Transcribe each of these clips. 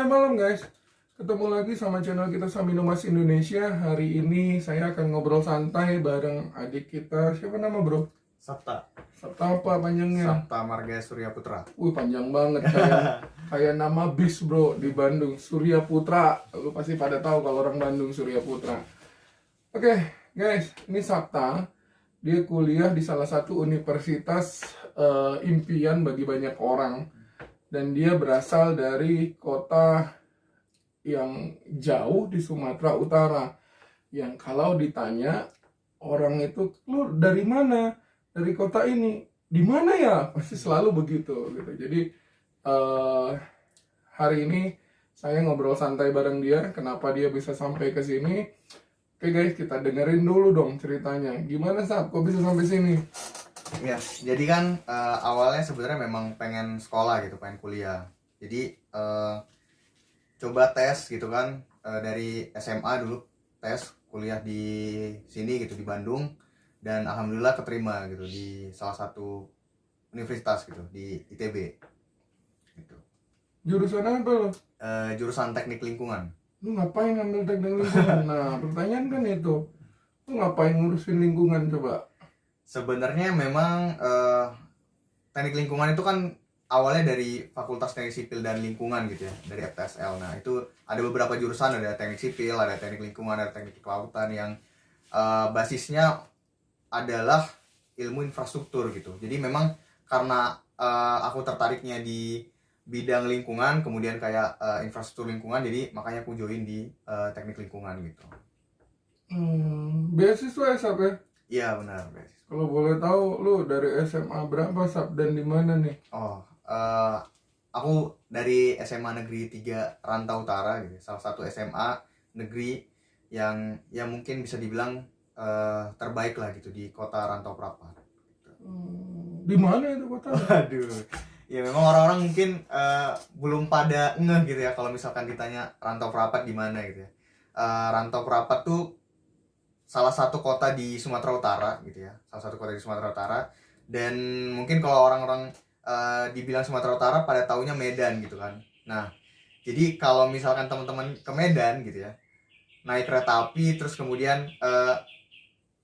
Selamat malam guys. Ketemu lagi sama channel kita Samino Mas Indonesia. Hari ini saya akan ngobrol santai bareng adik kita. Siapa nama bro? Sabta. Sabta apa panjangnya? Sabta Marga Surya Putra. Panjang banget kayak nama bis bro di Bandung, Surya Putra. Lu pasti pada tahu kalau orang Bandung Surya Putra. Oke guys, ini Sabta. Dia kuliah di salah satu universitas impian bagi banyak orang. Dan dia berasal dari kota yang jauh di Sumatera Utara. Yang kalau ditanya orang itu, lu dari mana? Dari kota ini. Di mana ya? Pasti selalu begitu gitu. Jadi hari ini saya ngobrol santai bareng dia. Kenapa dia bisa sampai ke sini? Oke guys, kita dengerin dulu dong ceritanya. Gimana Sab? Kok bisa sampai sini? Ya, jadi kan awalnya sebenarnya memang pengen sekolah gitu, pengen kuliah. Jadi coba tes gitu kan, dari SMA dulu tes kuliah di sini gitu di Bandung, dan alhamdulillah keterima gitu di salah satu universitas gitu di ITB. Gitu. Jurusan apa lo? Jurusan teknik lingkungan. Lu ngapain ngambil teknik lingkungan? Nah, pertanyaan kan itu. Lu ngapain ngurusin lingkungan coba? Sebenarnya memang teknik lingkungan itu kan awalnya dari Fakultas Teknik Sipil dan Lingkungan gitu ya, dari FTSL. Nah itu ada beberapa jurusan, ada teknik sipil, ada teknik lingkungan, ada teknik kelautan yang basisnya adalah ilmu infrastruktur gitu. Jadi memang karena aku tertariknya di bidang lingkungan, kemudian kayak infrastruktur lingkungan, jadi makanya aku join di teknik lingkungan gitu. Beasiswa ya Sab ya? Iya benar, beasiswa. Kalau boleh tahu lu dari SMA berapa Sab dan di mana nih? Aku dari SMA Negeri 3 Rantau Utara gitu. Salah satu SMA negeri yang ya mungkin bisa dibilang terbaik lah gitu di kota Rantau Prapat. Di mana itu kota? Aduh. Ya memang orang-orang mungkin belum pada ngeh gitu ya kalau misalkan ditanya Rantau Prapat di mana gitu ya. Rantau Prapat tuh salah satu kota di Sumatera Utara gitu ya, salah satu kota di Sumatera Utara. Dan mungkin kalau orang-orang dibilang Sumatera Utara pada taunya Medan gitu kan. Nah jadi kalau misalkan teman-teman ke Medan gitu ya, naik kereta api terus kemudian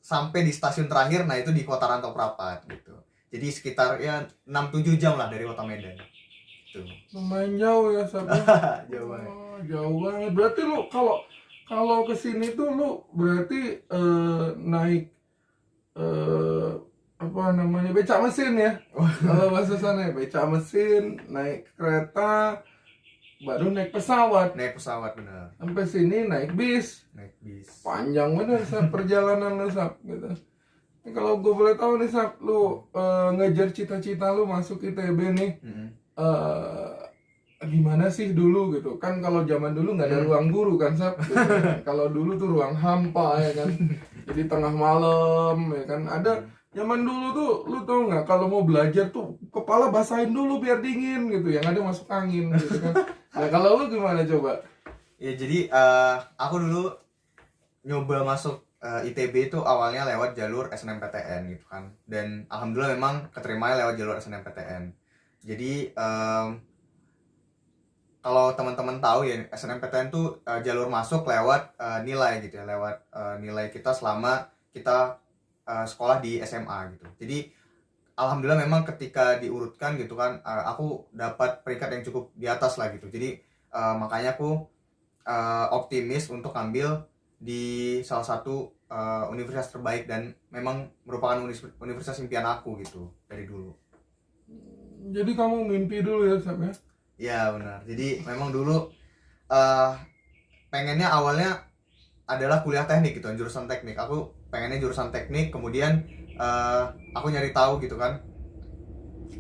sampai di stasiun terakhir, nah itu di kota Rantau Prapat gitu. Jadi sekitar ya 6-7 jam lah dari kota Medan gitu. Lumayan jauh ya Sab. Jauh banget. Jauh banget. Berarti lu kalau kesini tuh lu berarti naik apa namanya, becak mesin ya? Kalau bahasa sana ya, becak mesin, naik kereta, baru naik pesawat. Naik pesawat benar. Sampai sini naik bis. Naik bis. Panjang bener Sab perjalanan lu Sab gitu. Ini kalau gue boleh tahu nih Sab, lu ngejar cita-cita lu masuk ITB nih. Gimana sih dulu gitu kan? Kalau zaman dulu nggak ada ruang guru kan Sab gitu. Kalau dulu tuh ruang hampa ya kan, jadi tengah malam ya kan. Ada zaman dulu tuh, lu tau nggak, kalau mau belajar tuh kepala basahin dulu biar dingin gitu, yang ada masuk angin gitu kan. Nah kalau lu gimana coba? Ya jadi aku dulu nyoba masuk ITB itu awalnya lewat jalur SNMPTN gitu kan, dan alhamdulillah memang keterima lewat jalur SNMPTN. Jadi kalau teman-teman tahu ya, SNMPTN tuh jalur masuk lewat nilai gitu ya, lewat nilai kita selama kita sekolah di SMA gitu. Jadi alhamdulillah memang ketika diurutkan gitu kan, aku dapat peringkat yang cukup di atas lah gitu. Jadi makanya aku optimis untuk ambil di salah satu universitas terbaik, dan memang merupakan universitas impian aku gitu dari dulu. Jadi kamu mimpi dulu ya Sab ya? Ya benar. Jadi memang dulu pengennya awalnya adalah kuliah teknik gitu, jurusan teknik. Aku pengennya jurusan teknik, kemudian aku nyari tahu gitu kan,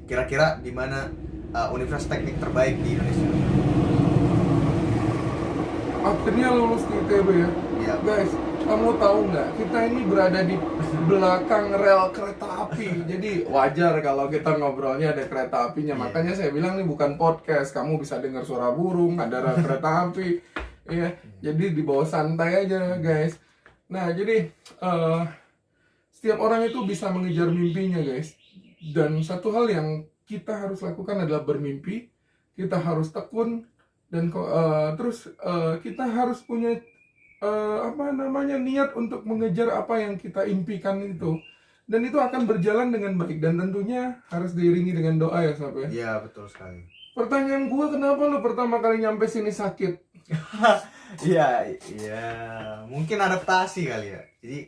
kira-kira di mana universitas teknik terbaik di Indonesia. Akhirnya lulus di ITB ya? Iya. Guys, kamu tahu nggak? Kita ini berada di belakang rel kereta api. Jadi wajar kalau kita ngobrolnya ada kereta apinya. Iya. Makanya saya bilang ini bukan podcast. Kamu bisa dengar suara burung, ada rel kereta api. Iya. Jadi dibawa santai aja, guys. Nah, jadi setiap orang itu bisa mengejar mimpinya, guys. Dan satu hal yang kita harus lakukan adalah bermimpi. Kita harus tekun dan terus kita harus punya niat untuk mengejar apa yang kita impikan itu, dan itu akan berjalan dengan baik dan tentunya harus diiringi dengan doa ya Sab ya. Iya, betul sekali. Pertanyaan gua, kenapa lu pertama kali nyampe sini sakit? Iya, iya, mungkin adaptasi kali ya. Jadi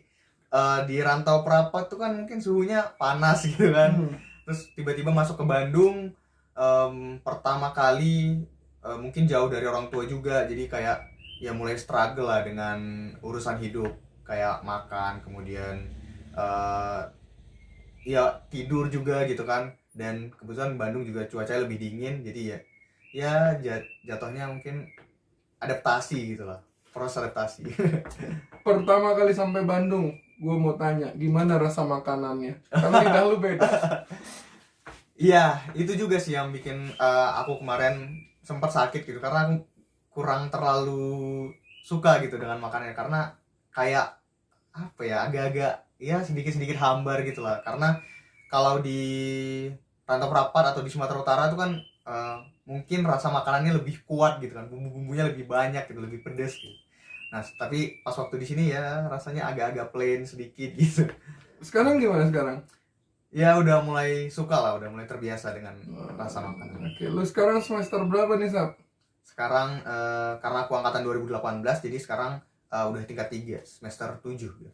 di Rantau Prapat tuh kan mungkin suhunya panas gitu kan. Terus tiba-tiba masuk ke Bandung, pertama kali mungkin jauh dari orang tua juga, jadi kayak ya mulai struggle lah dengan urusan hidup, kayak makan, kemudian ya tidur juga gitu kan. Dan kebetulan Bandung juga cuacanya lebih dingin, jadi jatuhnya mungkin adaptasi gitu lah, proses adaptasi. Pertama kali sampai Bandung, gua mau tanya gimana rasa makanannya, karena lidah lu beda. Iya, itu juga sih yang bikin aku kemarin sempat sakit gitu, karena aku kurang terlalu suka gitu dengan makanannya, karena kayak apa ya, agak-agak ya sedikit-sedikit hambar gitu lah. Karena kalau di Rantau Prapat atau di Sumatera Utara itu kan mungkin rasa makanannya lebih kuat gitu kan, bumbu-bumbunya lebih banyak gitu, lebih pedas gitu. Nah, tapi pas waktu di sini ya rasanya agak-agak plain sedikit gitu. Sekarang gimana sekarang? Ya udah mulai suka lah, udah mulai terbiasa dengan rasa makanan. Oke, lu sekarang semester berapa nih Sab? Sekarang karena aku angkatan 2018, jadi sekarang udah tingkat 3, semester 7 gitu.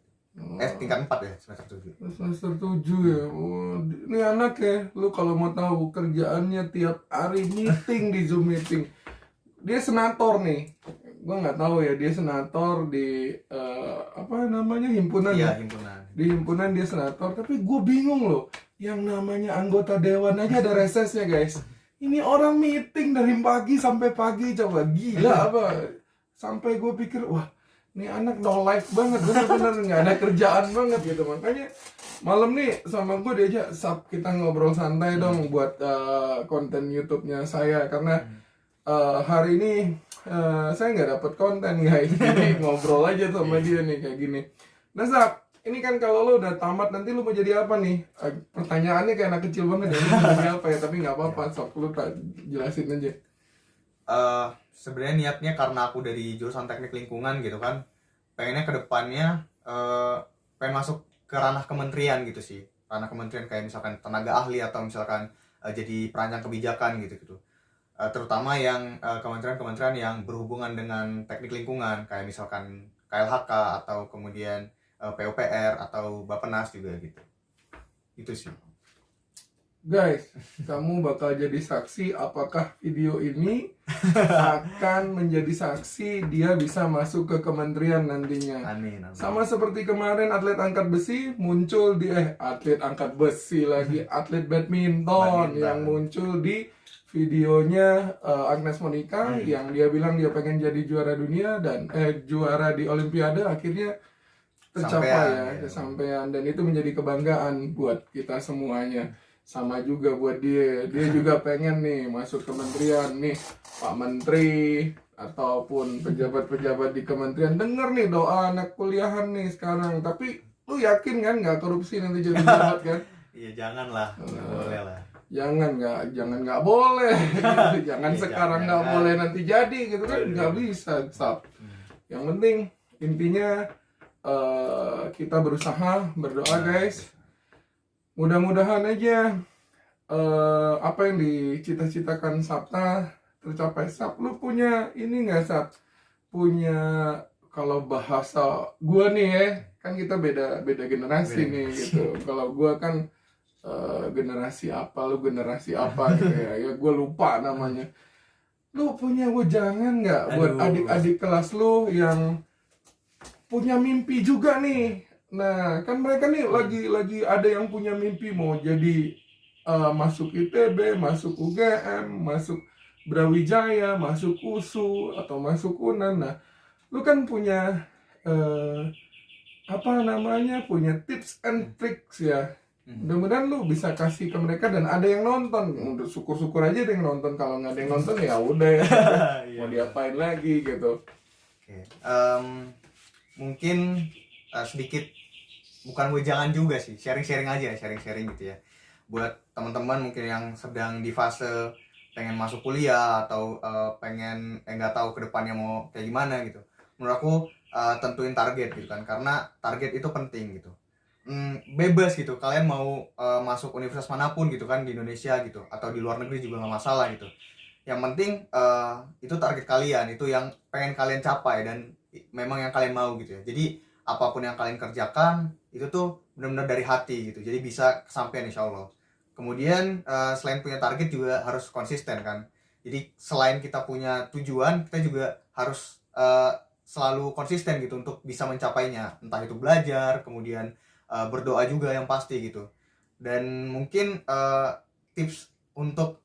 Tingkat 4 ya, semester 7. Semester 7 ya. Oh, ini anak ya, lu kalau mau tahu kerjaannya tiap hari meeting di Zoom meeting. Dia senator nih. Gua nggak tahu ya, dia senator di himpunan Iya, ya. himpunan. Di himpunan dia senator, tapi gue bingung loh. Yang namanya anggota dewan aja ada resesnya guys. Ini orang meeting dari pagi sampai pagi, coba gila apa? Sampai gue pikir, wah, ini anak no life banget, bener-bener nggak ada kerjaan banget gitu. Makanya malam nih sama gue diajak, Sab, kita ngobrol santai dong buat konten YouTube-nya saya, karena hari ini saya nggak dapet konten guys, jadi ngobrol aja sama dia nih kayak gini. Nah Sab, ini kan kalau lo udah tamat nanti lo mau jadi apa nih? Pertanyaannya kayak anak kecil banget ya, lo mau jadi apa ya? Tapi nggak apa-apa, Sob, lo jelasin aja. Sebenarnya niatnya karena aku dari jurusan teknik lingkungan gitu kan, pengennya ke depannya pengen masuk ke ranah kementerian gitu sih. Ranah kementerian kayak misalkan tenaga ahli atau misalkan jadi perancang kebijakan gitu. Terutama yang kementerian-kementerian yang berhubungan dengan teknik lingkungan, kayak misalkan KLHK atau kemudian PUPR atau Bappenas juga gitu. Itu sih. Guys, kamu bakal jadi saksi apakah video ini akan menjadi saksi dia bisa masuk ke kementerian nantinya. Amin, amin. Sama seperti kemarin atlet angkat besi muncul di atlet angkat besi lagi, atlet badminton yang muncul di videonya Agnes Monica yang dia bilang dia pengen jadi juara dunia dan juara di Olimpiade, akhirnya tercapai kesampaian, dan itu menjadi kebanggaan buat kita semuanya. Sama juga buat dia juga pengen nih masuk kementerian nih, Pak Menteri ataupun pejabat-pejabat di kementerian denger nih doa anak kuliahan nih sekarang. Tapi lu yakin kan nggak korupsi nanti jadi pejabat kan? Iya, janganlah, nggak boleh lah. Jangan nggak boleh, jangan sekarang nggak boleh nanti jadi gitu kan, nggak bisa, Sab. Yang penting intinya kita berusaha, berdoa guys. Mudah-mudahan aja apa yang dicita-citakan Sabta tercapai. Sab, lu punya ini nggak, Sab? Punya, kalau bahasa gua nih ya, kan kita beda generasi nih gitu. Kalau gua kan generasi apa, lu generasi apa gitu ya. Ya gua lupa namanya. Lu punya wejangan nggak buat adik-adik kelas lu yang punya mimpi juga nih? Nah, kan mereka nih lagi ada yang punya mimpi mau jadi masuk ITB, masuk UGM, masuk Brawijaya, masuk USU atau masuk UNAN. Nah, lu kan punya punya tips and tricks ya. Mudah-mudahan lu bisa kasih ke mereka dan ada yang nonton. Udah syukur-syukur aja ada yang nonton. Kalau nggak ada yang nonton ya udah ya. Mau diapain lagi gitu. Oke. Mungkin sedikit, bukan wejangan juga sih, sharing-sharing aja, sharing gitu ya, buat teman-teman mungkin yang sedang di fase pengen masuk kuliah atau pengen nggak tahu ke depannya mau kayak gimana gitu. Menurut aku tentuin target gitu kan, karena target itu penting gitu. Bebas gitu, kalian mau masuk universitas manapun gitu kan di Indonesia gitu, atau di luar negeri juga nggak masalah gitu. Yang penting itu target kalian, itu yang pengen kalian capai dan memang yang kalian mau gitu ya. Jadi apapun yang kalian kerjakan itu tuh benar-benar dari hati gitu, jadi bisa kesampaian insya Allah. Kemudian selain punya target juga harus konsisten kan. Jadi selain kita punya tujuan, kita juga harus selalu konsisten gitu untuk bisa mencapainya. Entah itu belajar, kemudian berdoa juga yang pasti gitu. Dan mungkin tips untuk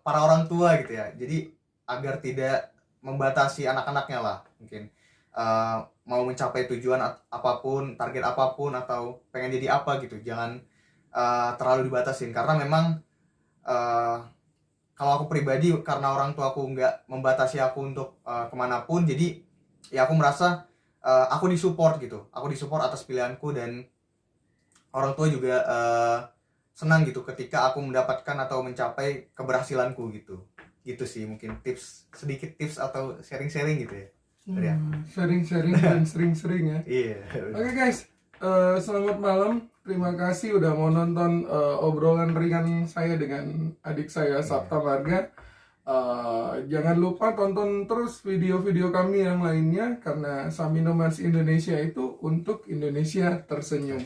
para orang tua gitu ya. Jadi agar tidak membatasi anak-anaknya lah mungkin. Mau mencapai tujuan apapun, target apapun, atau pengen jadi apa gitu, jangan terlalu dibatasin, karena memang kalau aku pribadi, karena orang tua aku nggak membatasi aku untuk kemanapun, jadi ya aku merasa aku disupport gitu, aku disupport atas pilihanku, dan orang tua juga senang gitu ketika aku mendapatkan atau mencapai keberhasilanku gitu sih, mungkin sedikit tips atau sharing-sharing gitu ya. Sharing-sharing dan sering-sering ya. Iya. Oke guys, selamat malam. Terima kasih udah mau nonton obrolan ringan saya dengan adik saya Sapta Marga. Jangan lupa tonton terus video-video kami yang lainnya, karena Samino Mans Indonesia itu untuk Indonesia tersenyum.